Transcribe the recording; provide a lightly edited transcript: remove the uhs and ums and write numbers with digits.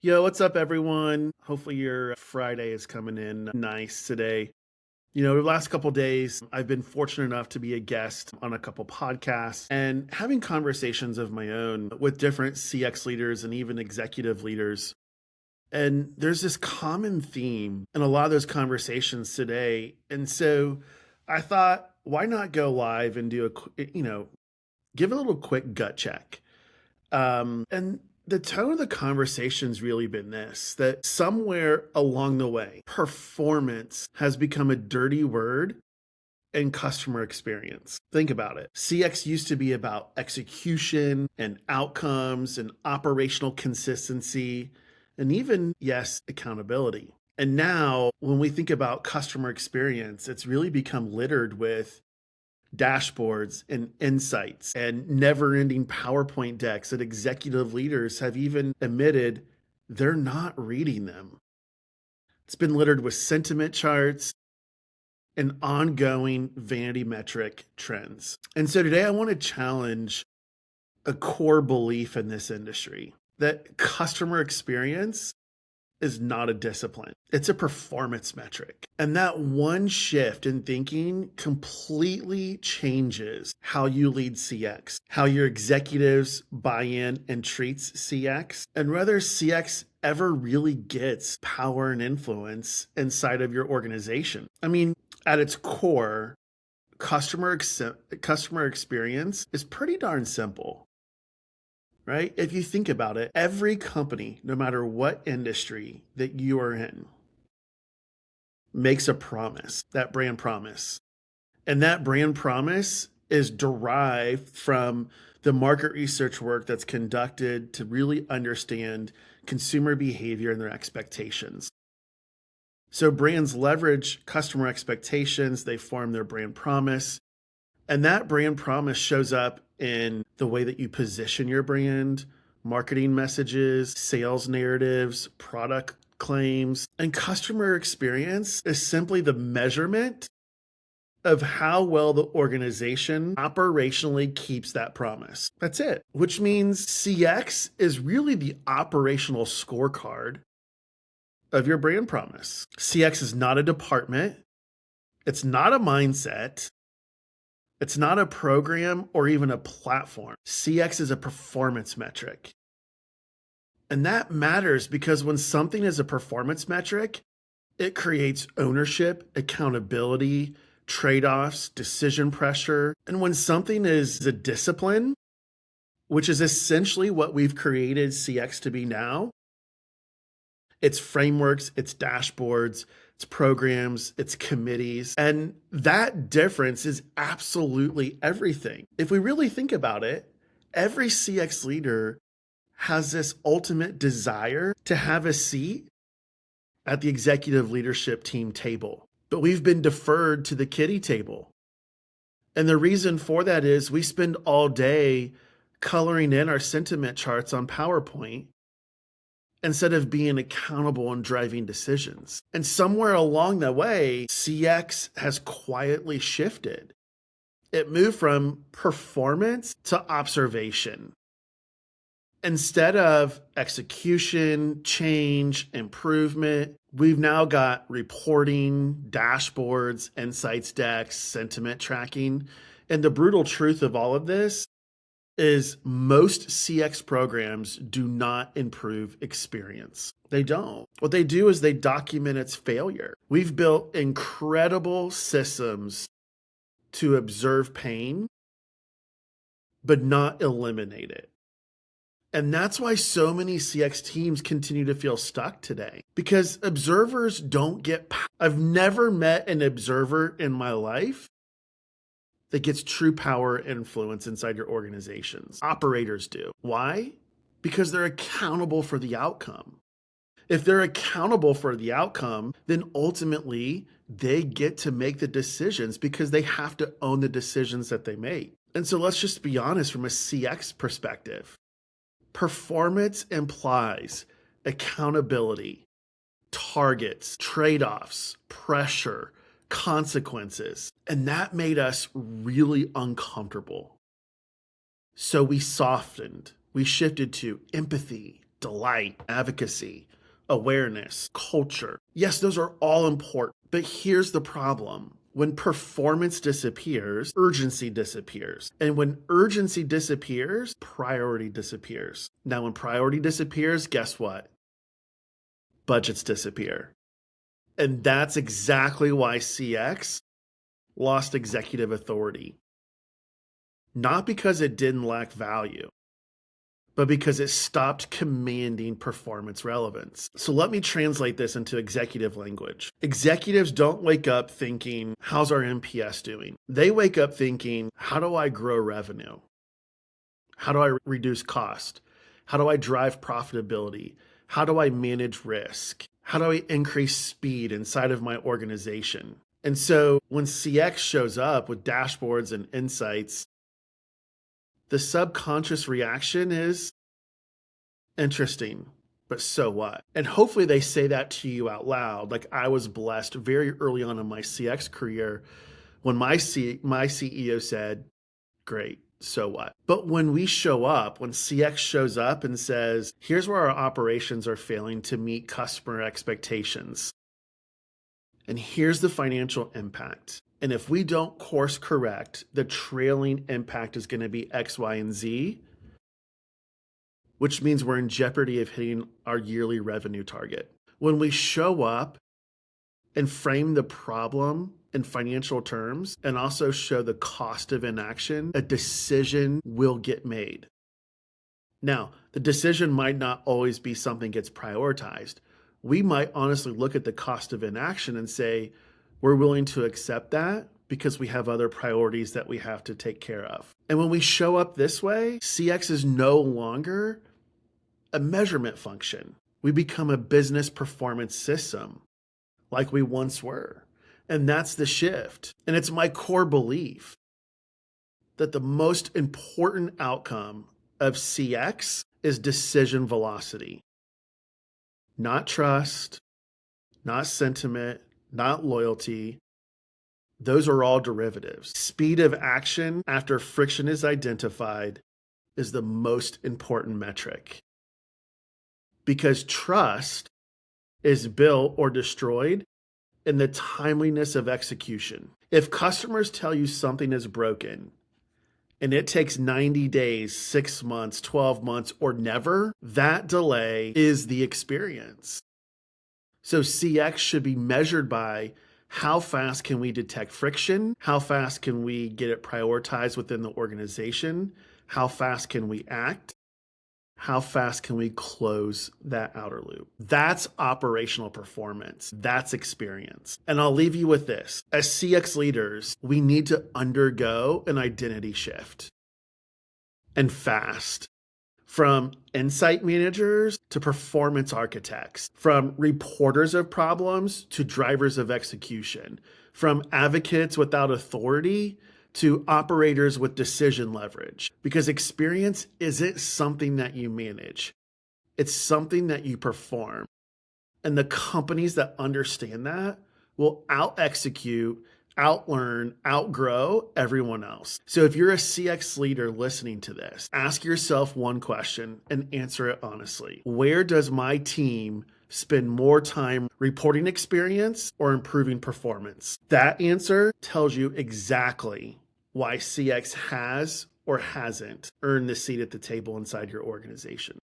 Yo, what's up, everyone? Hopefully, your Friday is coming in nice today. The last couple days, I've been fortunate enough to be a guest on a couple podcasts and having conversations of my own with different CX leaders and even executive leaders. And there's this common theme in a lot of those conversations today. And so I thought, why not go live and do give a little quick gut check? And the tone of the conversation's really been this, that somewhere along the way, performance has become a dirty word in customer experience. Think about it. CX used to be about execution and outcomes and operational consistency and even, yes, accountability. And now when we think about customer experience, it's really become littered with dashboards and insights and never ending PowerPoint decks that executive leaders have even admitted they're not reading them. It's been littered with sentiment charts and ongoing vanity metric trends. And so today I want to challenge a core belief in this industry that customer experience is not a discipline. It's a performance metric. And that one shift in thinking completely changes how you lead CX, how your executives buy in and treats CX, and whether CX ever really gets power and influence inside of your organization. I mean, at its core, customer experience is pretty darn simple. Right? If you think about it, every company, no matter what industry that you are in, makes a promise, that brand promise. And that brand promise is derived from the market research work that's conducted to really understand consumer behavior and their expectations. So brands leverage customer expectations, they form their brand promise, and that brand promise shows up in the way that you position your brand, marketing messages, sales narratives, product claims, and customer experience is simply the measurement of how well the organization operationally keeps that promise. That's it, which means CX is really the operational scorecard of your brand promise. CX is not a department. It's not a mindset. It's not a program or even a platform. CX is a performance metric. And that matters because when something is a performance metric, it creates ownership, accountability, trade-offs, decision pressure. And when something is a discipline, which is essentially what we've created CX to be now, it's frameworks, it's dashboards, it's programs, it's committees. And that difference is absolutely everything. If we really think about it, every CX leader has this ultimate desire to have a seat at the executive leadership team table. But we've been deferred to the kiddie table. And the reason for that is we spend all day coloring in our sentiment charts on PowerPoint instead of being accountable and driving decisions. And somewhere along the way, CX has quietly shifted. It moved from performance to observation. Instead of execution, change, improvement, we've now got reporting, dashboards, insights decks, sentiment tracking. And the brutal truth of all of this is most CX programs do not improve experience. They don't. What they do is they document its failure. We've built incredible systems to observe pain, but not eliminate it. And that's why so many CX teams continue to feel stuck today, because observers don't get I've never met an observer in my life that gets true power and influence inside your organizations. Operators do. Why? Because they're accountable for the outcome. If they're accountable for the outcome, then ultimately they get to make the decisions because they have to own the decisions that they make. And so let's just be honest from a CX perspective. Performance implies accountability, targets, trade-offs, pressure, consequences. And that made us really uncomfortable. So we softened. We shifted to empathy, delight, advocacy, awareness, culture. Yes, those are all important. But here's the problem. When performance disappears, urgency disappears. And when urgency disappears, priority disappears. Now, when priority disappears, guess what? Budgets disappear. And that's exactly why CX lost executive authority. Not because it didn't lack value, but because it stopped commanding performance relevance. So let me translate this into executive language. Executives don't wake up thinking, how's our NPS doing? They wake up thinking, how do I grow revenue? How do I reduce cost? How do I drive profitability? How do I manage risk? How do I increase speed inside of my organization? And so when CX shows up with dashboards and insights, the subconscious reaction is interesting, but so what? And hopefully they say that to you out loud. Like I was blessed very early on in my CX career when my CEO said, great, so what? But when we show up, when CX shows up and says, here's where our operations are failing to meet customer expectations, and here's the financial impact. And if we don't course correct, the trailing impact is going to be X, Y, and Z, which means we're in jeopardy of hitting our yearly revenue target. When we show up and frame the problem in financial terms and also show the cost of inaction, a decision will get made. Now, the decision might not always be something gets prioritized. We might honestly look at the cost of inaction and say, we're willing to accept that because we have other priorities that we have to take care of. And when we show up this way, CX is no longer a measurement function. We become a business performance system like we once were. And that's the shift. And it's my core belief that the most important outcome of CX is decision velocity. Not trust, not sentiment, not loyalty. Those are all derivatives. Speed of action after friction is identified is the most important metric. Because trust is built or destroyed in the timeliness of execution. If customers tell you something is broken and it takes 90 days, 6 months, 12 months, or never, that delay is the experience. So CX should be measured by how fast can we detect friction? How fast can we get it prioritized within the organization? How fast can we act? How fast can we close that outer loop? That's operational performance. That's experience. And I'll leave you with this. As CX leaders, we need to undergo an identity shift. And fast. From insight managers to performance architects, from reporters of problems to drivers of execution, from advocates without authority to operators with decision leverage. Because experience isn't something that you manage. It's something that you perform. And the companies that understand that will out-execute, out-learn, outgrow everyone else. So if you're a CX leader listening to this, ask yourself one question and answer it honestly. Where does my team spend more time reporting experience or improving performance? That answer tells you exactly why CX has or hasn't earned the seat at the table inside your organization.